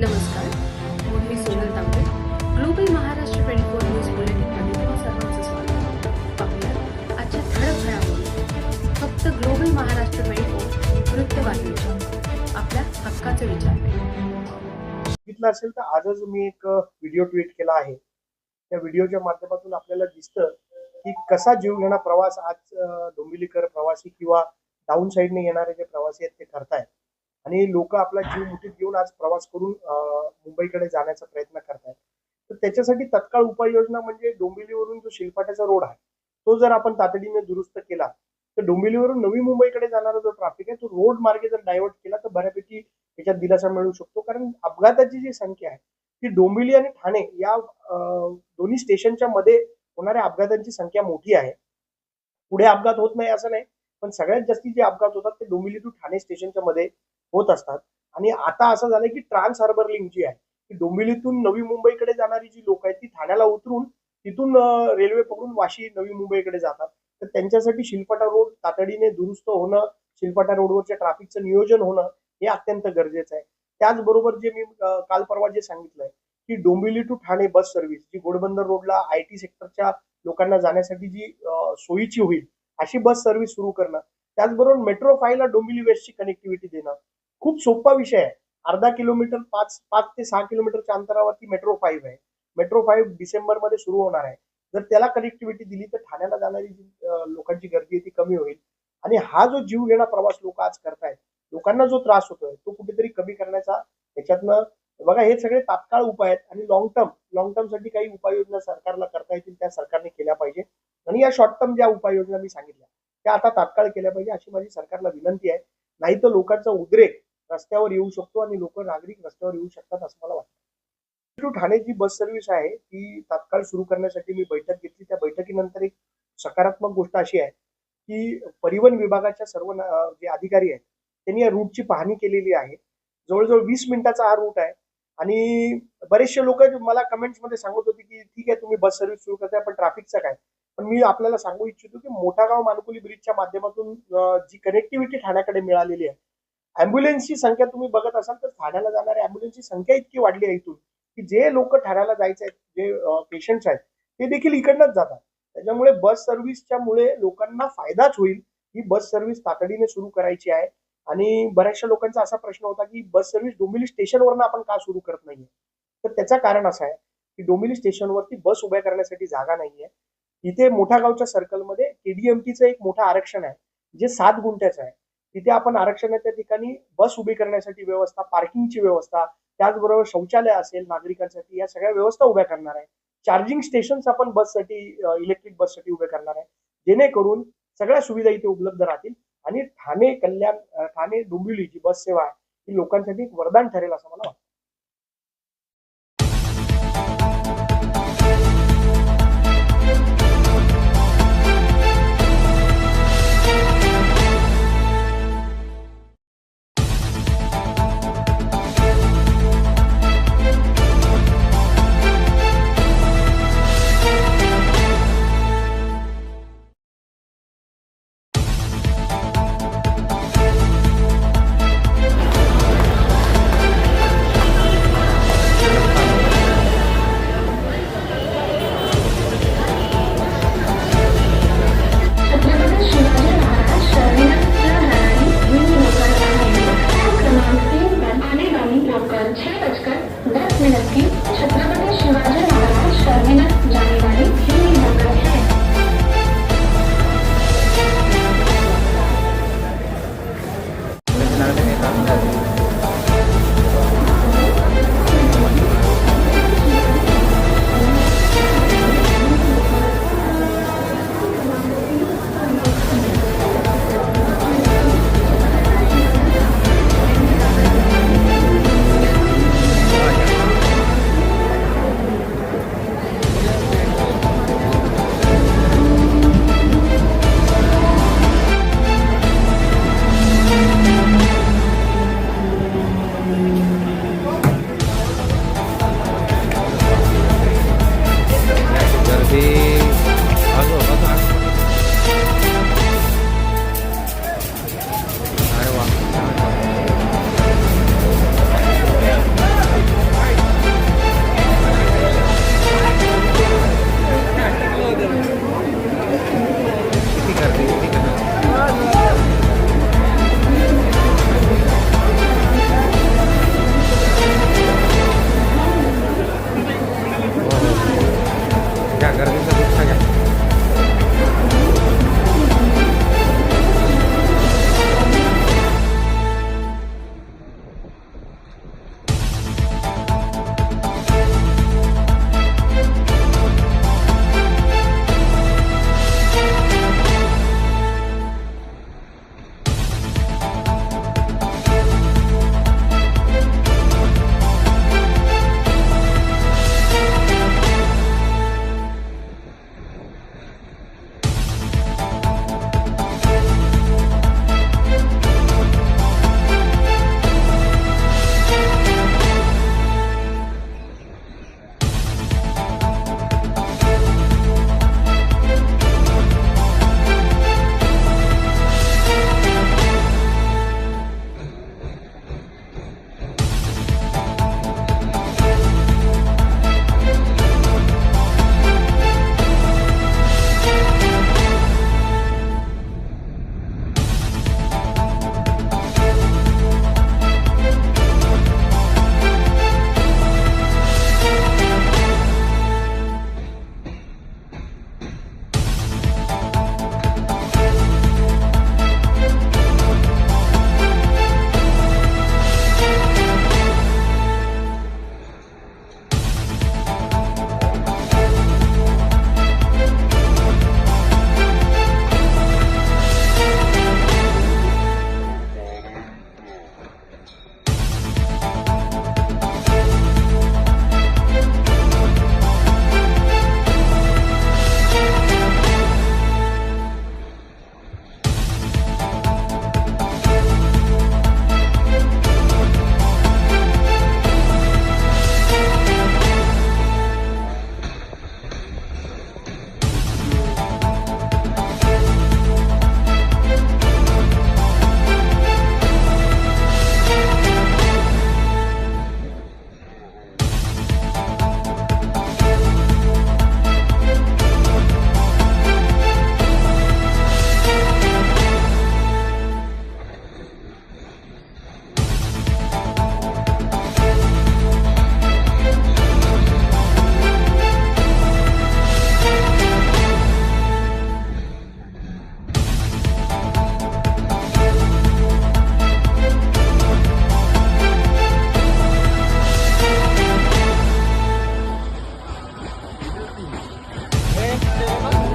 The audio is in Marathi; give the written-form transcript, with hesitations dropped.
नमस्कार, मी सोनल तांबे. ग्लोबल महाराष्ट्र 24 न्यूज बुलेटिनमध्ये तुम्हा सर्वांचं स्वागत. पाहूया आजच्या ठळक घडामोडी. फक्त ग्लोबल महाराष्ट्र 24 वृत्तवाहिनीच्या आपल्या हक्काचे विचार. बघितलं असेल तर आजच मी एक व्हिडिओ ट्विट केला आहे. त्या व्हिडिओच्या माध्यमातून आपल्याला दिसतं की कसा जीवघेणा प्रवास आज डोंबिवलीकर प्रवासी किंवा डाऊन साईडने येणारे जे प्रवासी आहेत ते करतायत आणि लोक आपला जीव मुठीत घेऊन आज प्रवास करून मुंबईकडे जाण्याचा प्रयत्न करतायत. तर त्याच्यासाठी तत्काळ उपाययोजना म्हणजे डोंबिवलीवरून जो शिलपाट्याचा रोड आहे तो जर आपण तातडीने दुरुस्त केला तर डोंबिवलीवरून नवी मुंबईकडे जाणारा जो ट्रॅफिक आहे तो रोड मार्गे जर डायव्हर्ट केला तर बऱ्यापैकी त्याच्यात दिलासा मिळू शकतो. कारण अपघाताची जी संख्या आहे ती डोंबिवली आणि ठाणे या दोन्ही स्टेशनच्या मध्ये होणाऱ्या अपघातांची संख्या मोठी आहे. पुढे अपघात होत नाही असं नाही, पण सगळ्यात जास्ती जे अपघात होतात ते डोंबिवली टू ठाणे स्टेशनच्या मध्ये होत असतात. आणि आता असं झालंय की ट्रान्स हार्बर लिंक जी आहे ती डोंबिवलीतून नवी मुंबईकडे जाणारी जी लोक आहेत ती ठाण्याला उतरून तिथून रेल्वे पकडून वाशी नवी मुंबईकडे जातात. तर त्यांच्यासाठी शिलपाटा रोड तातडीने दुरुस्त होणं, शिलपाटा रोडवरच्या ट्रॅफिकचं नियोजन होणं हे अत्यंत गरजेचं आहे. त्याचबरोबर जे मी काल परवा जे सांगितलंय की Dombivli to Thane bus service जी घोडबंदर रोडला IT सेक्टरच्या लोकांना जाण्यासाठी जी सोयीची होईल अशी बस सर्व्हिस सुरू करणं, त्याचबरोबर मेट्रो 5 ला डोंबिवली वेस्टची कनेक्टिव्हिटी देणं खूप सोपा विषय आहे. अर्धा किलोमीटर 5 ते 6 किलोमीटरच्या अंतरावरती मेट्रो 5 आहे. मेट्रो 5 डिसेंबर मध्ये सुरू होणार आहे. जर त्याला कनेक्टिव्हिटी दिली तर ठाण्याला जाणारी जी लोकांची गर्दी आहे ती कमी होईल. आणि हा जो जीवघेणा प्रवास लोक आज करतायत, लोकांना जो त्रास होतोय तो कुठेतरी कमी करण्याचा त्याच्यातनं बघा हे सगळे तात्काळ उपाय आहेत. आणि लॉंग टर्म साठी काही उपाययोजना सरकारला करता येतील त्या सरकारने केल्या पाहिजे. आणि या शॉर्ट टर्म ज्या उपाययोजना मी सांगितल्या त्या आता तात्काळ केल्या पाहिजे अशी माझी सरकारला विनंती आहे. नाही तर लोकांचा उद्रेक रस्त्यावर येऊ शकतो आणि नागरिक रस्त्यावर येऊ शकतात असं मला वाटतं. टू ठाणे जी बस सर्व्हिस आहे ती तात्काळ सुरू करण्यासाठी मी बैठक घेतली. त्या बैठकीनंतर एक सकारात्मक गोष्ट अशी आहे की परिवहन विभागाच्या सर्व जे अधिकारी आहेत त्यांनी या रूटची पाहणी केलेली आहे. जवळजवळ 20 मिनिटाचा हा रूट आहे. आणि बरेचसे लोक मला कमेंट्स मध्ये सांगत होते की ठीक आहे तुम्ही बस सर्व्हिस सुरू करताय पण ट्रॅफिकचं काय. पण मी आपल्याला सांगू इच्छितो की मोठागाव मानकुली ब्रिजच्या माध्यमातून जी कनेक्टिव्हिटी ठाण्याकडे मिळालेली आहे, अँब्युलन्सची संख्या तुम्ही बघत असाल तर ठाण्याला जाणाऱ्या अँब्युलन्सची संख्या इतकी वाढली आहे इथून की जे लोक ठाण्याला जायचे आहेत, जे पेशंट्स आहेत ते देखील इकडनंच जातात. त्याच्यामुळे बस सर्व्हिसच्या मुळे लोकांना फायदाच होईल. ही बस सर्व्हिस तातडीने सुरू करायची आहे. आणि बऱ्याचशा लोकांचा असा प्रश्न होता की बस सर्व्हिस डोंबिवली स्टेशनवरनं आपण का सुरू करत नाहीये. तर त्याचं कारण असं आहे की डोंबिवली स्टेशनवरती बस उभ्या करण्यासाठी जागा नाहीये. इथे मोठ्या गावच्या सर्कलमध्ये KDMTचं एक मोठं आरक्षण आहे जे 7 गुंठ्याचं आहे. तिथे आपण आरक्षणाच्या ठिकाणी बस उभी करण्यासाठी व्यवस्था, पार्किंगची व्यवस्था, त्याचबरोबर शौचालय असेल नागरिकांसाठी, या सगळ्या व्यवस्था उभ्या करणार आहे. चार्जिंग स्टेशन्स आपण बससाठी, इलेक्ट्रिक बससाठी उभे करणार आहे, जेणेकरून सगळ्या सुविधा इथे उपलब्ध राहतील. आणि ठाणे डोंबिवली जी बस सेवा आहे ही लोकांसाठी एक वरदान ठरेल असं मला वाटतं. तेव्हा